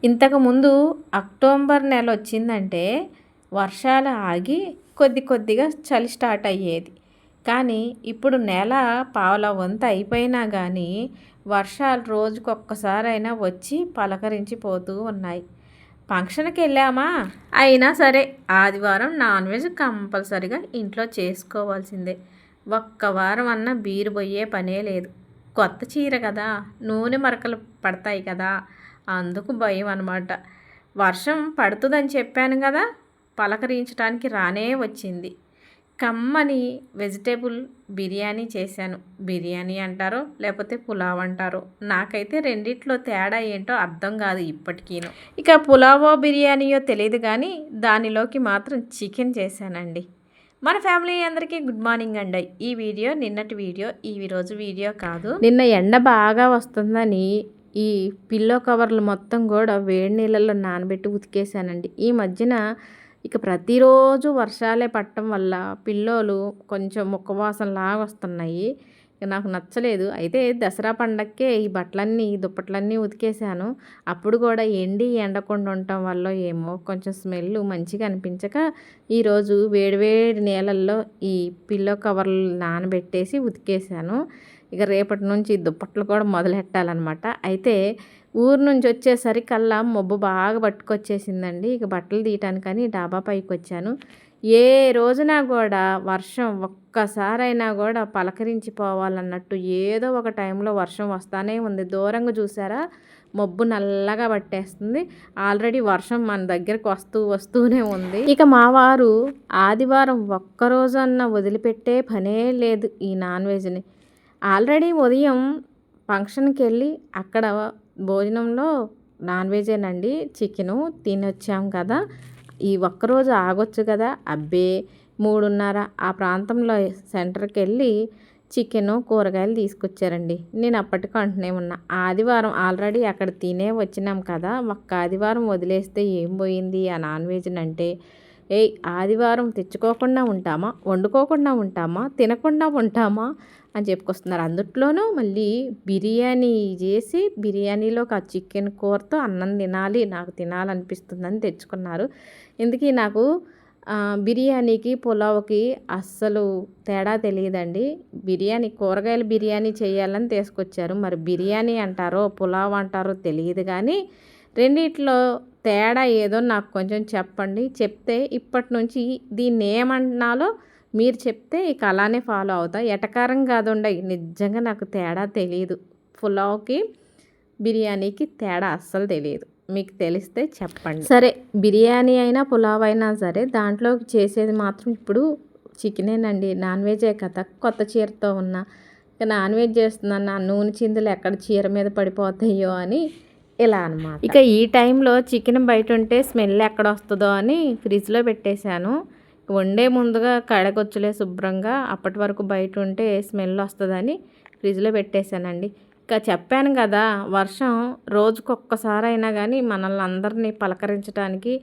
ఇంతకుముందు అక్టోబర్ నెల వచ్చిందంటే వర్షాలు ఆగి కొద్ది కొద్దిగా చలి స్టార్ట్ అయ్యేది. కానీ ఇప్పుడు నెల పావుల వంతు అయిపోయినా కానీ వర్షాలు రోజుకొక్కసారైనా వచ్చి పలకరించి పోతూ ఉన్నాయి. ఫంక్షన్కి వెళ్ళామా, అయినా సరే ఆదివారం నాన్ వెజ్ కంపల్సరిగా ఇంట్లో చేసుకోవాల్సిందే. ఒక్క వారం అన్న బీరు పోయే పనే లేదు. కొత్త చీర కదా, నూనె మరకలు పడతాయి కదా, అందుకు భయం అన్నమాట. వర్షం పడుతుందని చెప్పాను కదా, పలకరించడానికి రానే వచ్చింది. కమ్మని వెజిటేబుల్ బిర్యానీ చేశాను. బిర్యానీ అంటారో లేకపోతే పులావ్ అంటారో, నాకైతే రెండిట్లో తేడా ఏంటో అర్థం కాదు ఇప్పటికీను. ఇక పులావో బిర్యానీయో తెలియదు కానీ దానిలోకి మాత్రం చికెన్ చేశానండి. మన ఫ్యామిలీ అందరికీ గుడ్ మార్నింగ్ అండి. ఈ వీడియో నిన్నటి వీడియో, ఈ రోజు వీడియో కాదు. నిన్న ఎండ బాగా వస్తుందని ఈ పిల్లో కవర్లు మొత్తం కూడా వేడి నీళ్ళల్లో నానబెట్టి ఉతికేసానండి. ఈ మధ్యన ఇక ప్రతిరోజు వర్షాలే పట్టడం వల్ల పిల్లోలు కొంచెం ముక్కవాసనలాగా వస్తున్నాయి. నాకు నచ్చలేదు. అయితే దసరా పండగకే ఈ బట్టలన్నీ దుప్పట్లన్నీ ఉతికేసాను. అప్పుడు కూడా ఎండకుండా ఉండటం వల్ల ఏమో కొంచెం స్మెల్ మంచిగా అనిపించక ఈరోజు వేడివేడి నీళ్ళల్లో ఈ పిల్లో కవర్లు నానబెట్టేసి ఉతికేసాను. ఇక రేపటి నుంచి దుప్పట్లు కూడా మొదలెట్టాలన్నమాట. అయితే ఊరు నుంచి వచ్చేసరికల్లా మబ్బు బాగా పట్టుకొచ్చేసిందండి. ఇక బట్టలు తీయటానికని డాబా పైకి వచ్చాను. ఏ రోజున కూడా వర్షం ఒక్కసారైనా కూడా పలకరించి పోవాలన్నట్టు ఏదో ఒక టైంలో వర్షం వస్తానే ఉంది. దూరంగా చూసారా, మబ్బు నల్లగా పట్టేస్తుంది. ఆల్రెడీ వర్షం మన దగ్గరకు వస్తూనే ఉంది. ఇక మా వారు ఆదివారం ఒక్కరోజన్నా వదిలిపెట్టే పనే లేదు ఈ నాన్ వెజ్ని. ఆల్రెడీ ఉదయం ఫంక్షన్కి వెళ్ళి అక్కడ భోజనంలో నాన్ వెజేనండి, చికెను తినొచ్చాం కదా, ఈ ఒక్కరోజు ఆగొచ్చు కదా. అబ్బే 3:30 ఆ ప్రాంతంలో సెంటర్కి వెళ్ళి చికెను కూరగాయలు తీసుకొచ్చారండి. నేను అప్పటికి అంటూనే ఉన్నా, ఆదివారం ఆల్రెడీ అక్కడ తినే వచ్చినాం కదా, ఒక్క ఆదివారం వదిలేస్తే ఏం పోయింది ఆ నాన్ వెజ్ని అంటే, ఆదివారం తెచ్చుకోకుండా ఉంటామా, వండుకోకుండా ఉంటామా, తినకుండా ఉంటామా అని చెప్పుకొస్తున్నారు. అందుట్లోనూ మళ్ళీ బిర్యానీ చేసి బిర్యానీలోకి ఆ చికెన్ కూరతో అన్నం తినాలి, నాకు తినాలనిపిస్తుందని తెచ్చుకున్నారు. ఇందుకీ నాకు బిర్యానీకి పులావ్కి అస్సలు తేడా తెలియదండి. బిర్యానీ కూరగాయల బిర్యానీ చేయాలని తీసుకొచ్చారు. మరి బిర్యానీ అంటారో పులావ్ అంటారో తెలియదు కానీ రెండిట్లో తేడా ఏదో నాకు కొంచెం చెప్పండి. చెప్తే ఇప్పటి నుంచి దీన్ని ఏమన్నాలో మీరు చెప్తే ఇక అలానే ఫాలో అవుతా. ఎటకారం కాదుండయి, నిజంగా నాకు తేడా తెలియదు. పులావ్కి బిర్యానీకి తేడా అస్సలు తెలియదు. మీకు తెలిస్తే చెప్పండి. సరే, బిర్యానీ అయినా పులావ్ అయినా సరే దాంట్లోకి చేసేది మాత్రం ఇప్పుడు చికెనేనండి. నాన్ వెజే కదా, కొత్త చీరతో ఉన్నా. ఇక నాన్ వెజ్ చేస్తున్నాను, ఆ నూనె చిందులు ఎక్కడ చీర మీద పడిపోతాయో అని ఇలా అనమాట. ఇక ఈ టైంలో చికెన్ బయట ఉంటే స్మెల్ ఎక్కడ వస్తుందో అని ఫ్రిడ్జ్లో పెట్టేశాను. వండే ముందుగా కడగొచ్చులే శుభ్రంగా, అప్పటి వరకు బయట ఉంటే స్మెల్ వస్తుందని ఫ్రిడ్జ్లో పెట్టేశానండి. ఇక చెప్పాను కదా, వర్షం రోజుకొక్కసారైనా కానీ మనల్ని అందరినీ పలకరించడానికి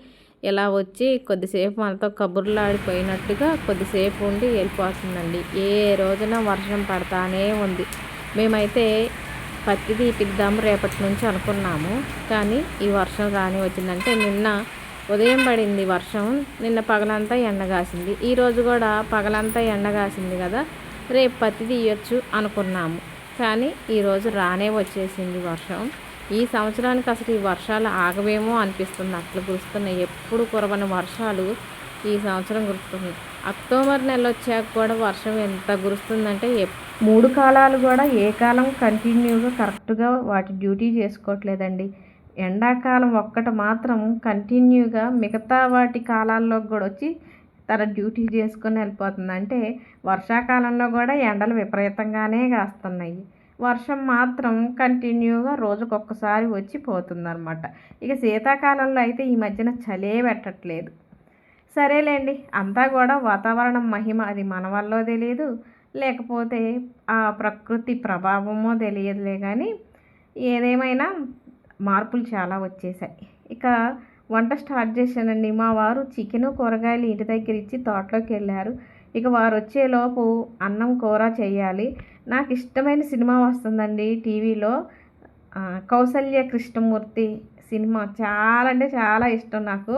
ఇలా వచ్చి కొద్దిసేపు మనతో కబుర్లు ఆడిపోయినట్టుగా కొద్దిసేపు ఉండి వెళ్ళిపోతుందండి. ఏ రోజున వర్షం పడతానే ఉంది. మేమైతే పత్తి తీపిద్దాము రేపటి నుంచి అనుకున్నాము, కానీ ఈ వర్షం రాని వచ్చిందంటే నిన్న ఉదయం పడింది వర్షం, నిన్న పగలంతా ఎండగాసింది. ఈరోజు కూడా పగలంతా ఎండగాసింది కదా, రేపు పత్తి తీయొచ్చు అనుకున్నాము, కానీ ఈరోజు రానే వచ్చేసింది వర్షం. ఈ సంవత్సరానికి అసలు ఈ వర్షాలు ఆగవేమో అనిపిస్తుంది, అట్లా కురుస్తున్నాయి. ఎప్పుడు కురవని వర్షాలు ఈ సంవత్సరం కురుస్తుంది. అక్టోబర్ నెల వచ్చాక కూడా వర్షం ఎంత కురుస్తుందంటే 3 కాలాలు కూడా ఏ కాలం కంటిన్యూగా కరెక్ట్గా వాటి డ్యూటీ చేసుకోవట్లేదండి. ఎండాకాలం ఒక్కటి మాత్రం కంటిన్యూగా మిగతా వాటి కాలాల్లో కూడా వచ్చి తన డ్యూటీ చేసుకొని వెళ్ళిపోతుంది. అంటే వర్షాకాలంలో కూడా ఎండలు విపరీతంగానే కాస్తున్నాయి, వర్షం మాత్రం కంటిన్యూగా రోజుకొక్కసారి వచ్చి పోతుందన్నమాట. ఇక శీతాకాలంలో అయితే ఈ మధ్యన చలే పెట్టట్లేదు. సరేలేండి, అంతా కూడా వాతావరణం మహిమ, అది మన వల్ల తెలియదు, లేకపోతే ఆ ప్రకృతి ప్రభావమో తెలియదులే. కానీ ఏదేమైనా మార్పులు చాలా వచ్చేసాయి. ఇక వంట స్టార్ట్ చేశానండి. మా వారు చికెను కూరగాయలు ఇంటి దగ్గర ఇచ్చి తోటలోకి వెళ్ళారు. ఇక వారు వచ్చేలోపు అన్నం కూర చేయాలి. నాకు ఇష్టమైన సినిమా వస్తుందండి టీవీలో, కౌసల్య కృష్ణమూర్తి సినిమా చాలా అంటే చాలా ఇష్టం నాకు.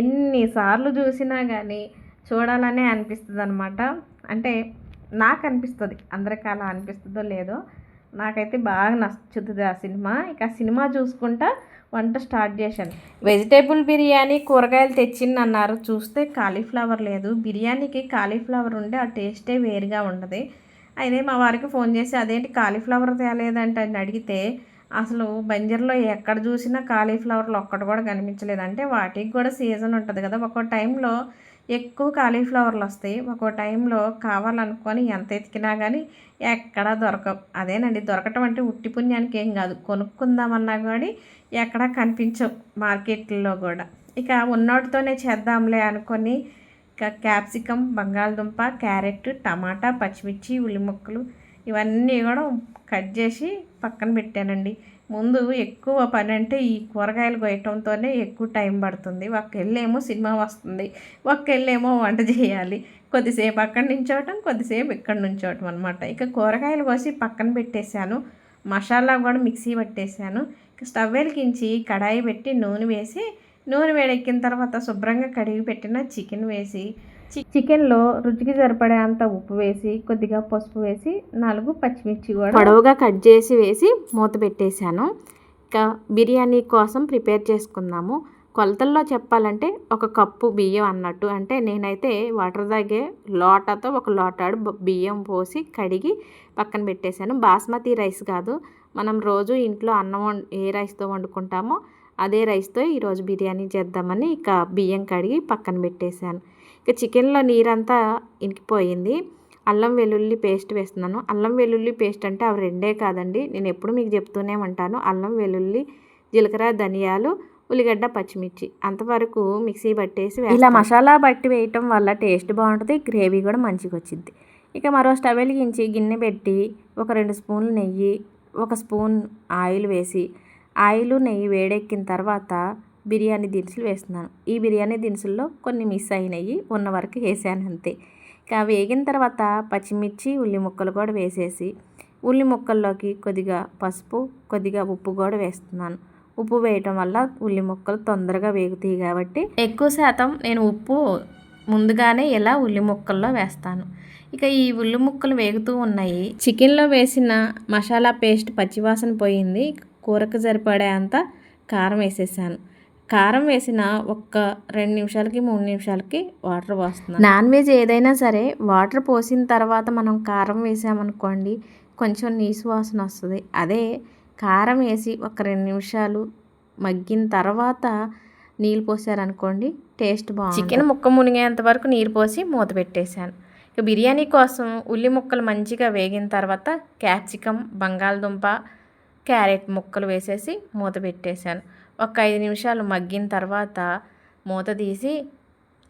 ఎన్నిసార్లు చూసినా కానీ చూడాలనే అనిపిస్తుంది అనమాట. అంటే నాకు అనిపిస్తుంది, అందరికీ అలా అనిపిస్తుందో లేదో, నాకైతే బాగా నచ్చుతుంది ఆ సినిమా. ఇక ఆ సినిమా చూసుకుంటా వంట స్టార్ట్ చేశాను. వెజిటేబుల్ బిర్యానీ కూరగాయలు తెచ్చింది అన్నారు, చూస్తే కాలీఫ్లవర్ లేదు. బిర్యానీకి కాలీఫ్లవర్ ఉంటే ఆ టేస్టే వేరుగా ఉండదు. అయితే మా వారికి ఫోన్ చేసి అదేంటి కాలీఫ్లవర్ తేలేదంటే అని అడిగితే, అసలు బంజర్లో ఎక్కడ చూసినా కాలీఫ్లవర్లు ఒక్కటి కూడా కనిపించలేదు. అంటే వాటికి కూడా సీజన్ ఉంటుంది కదా, ఒక్కో టైంలో ఎక్కువ కాలీఫ్లవర్లు వస్తాయి, ఒక్కో టైంలో కావాలనుకొని ఎంత ఎతికినా కానీ ఎక్కడా దొరకవు. అదేనండి, దొరకటం అంటే ఉట్టి పుణ్యానికి ఏం కాదు, కొనుక్కుందామన్నా కానీ ఎక్కడా కనిపించవు మార్కెట్లో కూడా. ఇక ఉన్నోటితోనే చేద్దాంలే అనుకొని ఇక క్యాప్సికమ్, బంగాళదుంప, క్యారెట్, టమాటా, పచ్చిమిర్చి, ఉల్లి ముక్కలు ఇవన్నీ కూడా కట్ చేసి పక్కన పెట్టానండి. ముందు ఎక్కువ పని అంటే ఈ కూరగాయలు కొయ్యటంతోనే ఎక్కువ టైం పడుతుంది. ఒక్కెళ్ళేమో సినిమా వస్తుంది, ఒక్కెళ్ళేమో వంట చేయాలి. కొద్దిసేపు అక్కడ నుంచోవటం, కొద్దిసేపు ఇక్కడ నుంచోవటం అనమాట. ఇక కూరగాయలు కోసి పక్కన పెట్టేశాను, మసాలా కూడా మిక్సీ పట్టేశాను. ఇక స్టవ్ వెలిగించి కడాయి పెట్టి నూనె వేసి, నూనె వేడెక్కిన తర్వాత శుభ్రంగా కడిగి పెట్టిన చికెన్ వేసి, చికెన్లో రుచికి సరిపడే అంత ఉప్పు వేసి, కొద్దిగా పసుపు వేసి, 4 పచ్చిమిర్చి కూడా పొడవుగా కట్ చేసి వేసి మూత పెట్టేశాను. ఇక బిర్యానీ కోసం ప్రిపేర్ చేసుకుందాము. కొలతల్లో చెప్పాలంటే 1 కప్పు బియ్యం అన్నట్టు. అంటే నేనైతే వాటర్ తాగే లోటాతో 1 లోటాడు బియ్యం పోసి కడిగి పక్కన పెట్టేశాను. బాస్మతి రైస్ కాదు, మనం రోజు ఇంట్లో అన్నం ఏ రైస్తో వండుకుంటామో అదే రైస్తో ఈరోజు బిర్యానీ చేద్దామని ఇక బియ్యం కడిగి పక్కన పెట్టేశాను. ఇక చికెన్లో నీరంతా ఇంకిపోయింది. అల్లం వెల్లుల్లి పేస్ట్ వేస్తున్నాను. అల్లం వెల్లుల్లి పేస్ట్ అంటే అవి రెండే కాదండి, నేను ఎప్పుడు మీకు చెప్తూనే ఉంటాను. అల్లం వెల్లుల్లి, జీలకర్ర, ధనియాలు, ఉల్లిగడ్డ, పచ్చిమిర్చి అంతవరకు మిక్సీ పట్టేసి ఇలా మసాలా బట్టి వేయటం వల్ల టేస్ట్ బాగుంటుంది, గ్రేవీ కూడా మంచిగా వచ్చింది. ఇక మరో స్టవ్ వెలిగించి గిన్నె పెట్టి 2 స్పూన్లు నెయ్యి, 1 స్పూన్ ఆయిల్ వేసి, ఆయిల్ నెయ్యి వేడెక్కిన తర్వాత బిర్యానీ దినుసులు వేస్తున్నాను. ఈ బిర్యానీ దినుసుల్లో కొన్ని మిస్ అయినాయి, ఉన్న వరకు వేసాను అంతే. ఇక వేగిన తర్వాత పచ్చిమిర్చి, ఉల్లి ముక్కలు కూడా వేసేసి, ఉల్లి ముక్కల్లోకి కొద్దిగా పసుపు, కొద్దిగా ఉప్పు కూడా వేస్తున్నాను. ఉప్పు వేయటం వల్ల ఉల్లి ముక్కలు తొందరగా వేగుతాయి కాబట్టి ఎక్కువ శాతం నేను ఉప్పు ముందుగానే ఇలా ఉల్లి ముక్కల్లో వేస్తాను. ఇక ఈ ఉల్లి ముక్కలు వేగుతూ ఉన్నాయి. చికెన్లో వేసిన మసాలా పేస్ట్ పచ్చివాసన పోయింది. కూరకు సరిపడే అంత కారం వేసేసాను. కారం వేసిన 2 నిమిషాలకి 3 నిమిషాలకి వాటర్ పోస్తున్నాను. నాన్ వెజ్ ఏదైనా సరే వాటర్ పోసిన తర్వాత మనం కారం వేసామనుకోండి కొంచెం నీసు వాసన వస్తుంది. అదే కారం వేసి 2 నిమిషాలు మగ్గిన తర్వాత నీళ్ళు పోసారనుకోండి టేస్ట్ బాగుంటుంది. చికెన్ ముక్క మునిగేంత వరకు నీరు పోసి మూత పెట్టేశాను. ఇక బిర్యానీ కోసం ఉల్లి ముక్కలు మంచిగా వేగిన తర్వాత క్యాప్సికమ్, బంగాళదుంప, క్యారెట్ ముక్కలు వేసేసి మూత పెట్టేశాను. 5 నిమిషాలు మగ్గిన తర్వాత మూత తీసి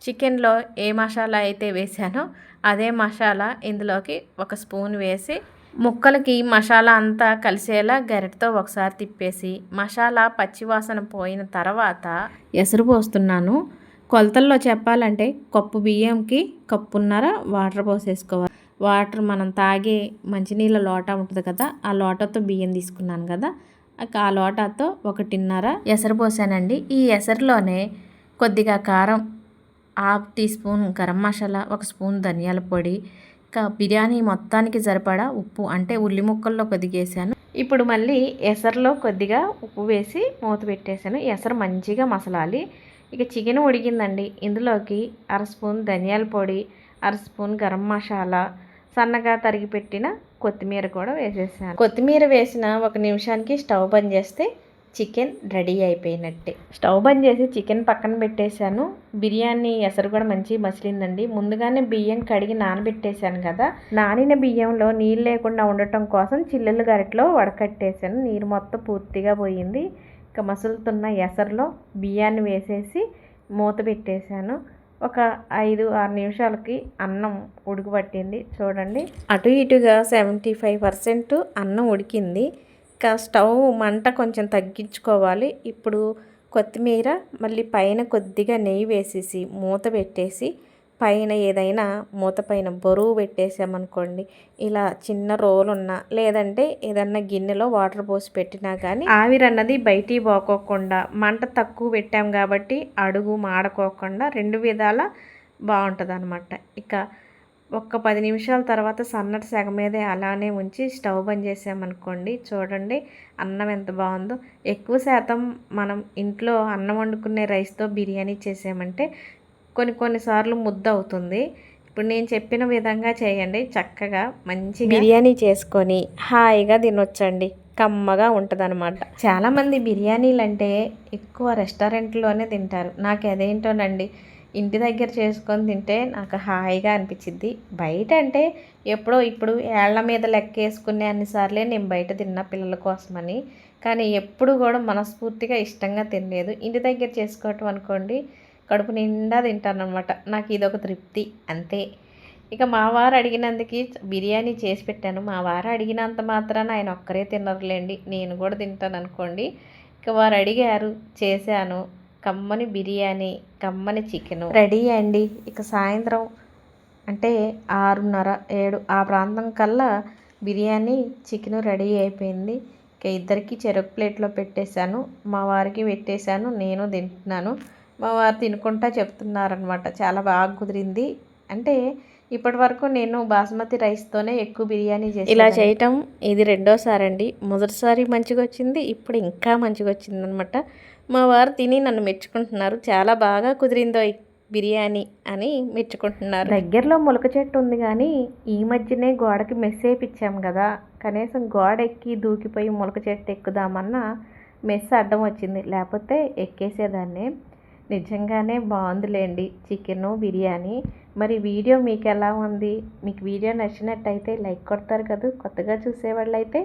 చికెన్లో ఏ మసాలా అయితే వేసానో అదే మసాలా ఇందులోకి 1 స్పూన్ వేసి ముక్కలకి మసాలా అంతా కలిసేలా గరిటతో ఒకసారి తిప్పేసి మసాలా పచ్చివాసన పోయిన తర్వాత ఎసరు పోస్తున్నాను. కొలతల్లో చెప్పాలంటే కప్పు బియ్యంకి 1.5 కప్పున్నర వాటర్ పోసేసుకోవాలి. వాటర్ మనం తాగే మంచినీళ్ళ లోటా ఉంటుంది కదా, ఆ లోటాతో బియ్యం తీసుకున్నాను కదా, ఆ లోటాతో 1.5 ఎసరు పోసానండి. ఈ ఎసరులోనే కొద్దిగా కారం, 1/2 teaspoon garam masala, 1 spoon ధనియాల పొడి, ఇంకా బిర్యానీ మొత్తానికి సరిపడా ఉప్పు, అంటే ఉల్లి ముక్కల్లో కొద్దిగా వేసాను. ఇప్పుడు మళ్ళీ ఎసరులో కొద్దిగా ఉప్పు వేసి మూత పెట్టేశాను. ఎసరు మంచిగా మసలాలి. ఇక చికెన్ ఉడికిందండి. ఇందులోకి 1/2 స్పూన్ ధనియాల పొడి, 1/2 స్పూన్ గరం మసాలా, సన్నగా తరిగి పెట్టిన కొత్తిమీర కూడా వేసేసాను. కొత్తిమీర వేసిన 1 నిమిషానికి స్టవ్ బంద్ చేస్తే చికెన్ రెడీ అయిపోయినట్టే. స్టవ్ బంద్ చేసి చికెన్ పక్కన పెట్టేశాను. బిర్యానీ ఎసరు కూడా మంచిగా మసిలిందండి. ముందుగానే బియ్యం కడిగి నానబెట్టేశాను కదా, నానిన బియ్యంలో నీళ్ళు లేకుండా ఉండటం కోసం చిల్లుల గరిటలో వడకట్టేశాను. నీరు మొత్తం పూర్తిగా పోయింది. ఇక మసులుతున్న ఎసరులో బియ్యాన్ని వేసేసి మూత పెట్టేశాను. 5-6 నిమిషాలకి అన్నం ఉడకబట్టింది. చూడండి, అటు ఇటుగా 75% అన్నం ఉడికింది. ఇక స్టవ్ మంట కొంచెం తగ్గించుకోవాలి. ఇప్పుడు కొత్తిమీర, మళ్ళీ పైన కొద్దిగా నెయ్యి వేసేసి మూత పెట్టేసి పైన ఏదైనా మూత పైన బరువు పెట్టేసామనుకోండి, ఇలా చిన్న రోలు ఉన్నా లేదంటే ఏదన్నా గిన్నెలో వాటర్ పోసి పెట్టినా కానీ ఆవిరన్నది బయటికి పోకోకుండా మంట తక్కువ పెట్టాం కాబట్టి అడుగు మాడకోకుండా 2 విధాల బాగుంటుంది అనమాట. ఇక ఒక్క 10 నిమిషాల తర్వాత సన్నటి సెగ మీదే అలానే ఉంచి స్టవ్ బంద్ చేసామనుకోండి, చూడండి అన్నం ఎంత బాగుందో. ఎక్కువ శాతం మనం ఇంట్లో అన్నం వండుకునే రైస్తో బిర్యానీ చేసామంటే కొన్నిసార్లు ముద్ద అవుతుంది. ఇప్పుడు నేను చెప్పిన విధంగా చేయండి, చక్కగా మంచిగా బిర్యానీ చేసుకొని హాయిగా తినొచ్చండి. కమ్మగా ఉంటుందన్నమాట. చాలామంది బిర్యానీలు అంటే ఎక్కువ రెస్టారెంట్లోనే తింటారు. నాకు అదేంటోనండి, ఇంటి దగ్గర చేసుకొని తింటే నాకు హాయిగా అనిపించిద్ది. బయట అంటే ఎప్పుడో ఇప్పుడు ఏళ్ల మీద లెక్కేసుకునే అన్నిసార్లే నేను బయట తిన్నా పిల్లల కోసమని, కానీ ఎప్పుడు కూడా మనస్ఫూర్తిగా ఇష్టంగా తినలేదు. ఇంటి దగ్గర చేసుకోవటం అనుకోండి కడుపు నిండా తింటానమాట. నాకు ఇదొక తృప్తి అంతే. ఇక మా వారు అడిగినందుకు బిర్యానీ చేసి పెట్టాను. మా వారు అడిగినంత మాత్రాన ఆయన ఒక్కరే తినరులేండి, నేను కూడా తింటాను అనుకోండి. ఇక వారు అడిగారు, చేశాను. కమ్మని బిర్యానీ, కమ్మని చికెను రెడీ అండి. ఇక సాయంత్రం అంటే 6:30, 7 ఆ ప్రాంతం కల్లా బిర్యానీ చికెను రెడీ అయిపోయింది. ఇక ఇద్దరికి చెరొక ప్లేట్లో పెట్టేశాను, మా వారికి పెట్టేశాను, నేను తింటున్నాను. మా వారు తినుకుంటా చెప్తున్నారనమాట, చాలా బాగా కుదిరింది అంటే. ఇప్పటి వరకు నేను బాస్మతి రైస్తోనే ఎక్కువ బిర్యానీ చేసి ఇలా చేయటం ఇది రెండోసారి అండి. మొదటిసారి మంచిగా వచ్చింది, ఇప్పుడు ఇంకా మంచిగా వచ్చింది అనమాట. మా వారు తిని నన్ను మెచ్చుకుంటున్నారు, చాలా బాగా కుదిరిందో బిర్యానీ అని మెచ్చుకుంటున్నారు. దగ్గరలో మొలక చెట్టు ఉంది కానీ ఈ మధ్యనే గోడకి మెస్ వేయించాం కదా, కనీసం గోడ ఎక్కి దూకిపోయి మొలక చెట్టు ఎక్కుదామన్నా మెస్ అడ్డం వచ్చింది, లేకపోతే ఎక్కేసేదాన్ని. నిజంగానే బాగుందిలేండి చికెను బిర్యానీ. మరి వీడియో మీకు ఎలా ఉంది? మీకు వీడియో నచ్చినట్టయితే లైక్ కొడతారు కదా కొత్తగా చూసేవాళ్ళు అయితే.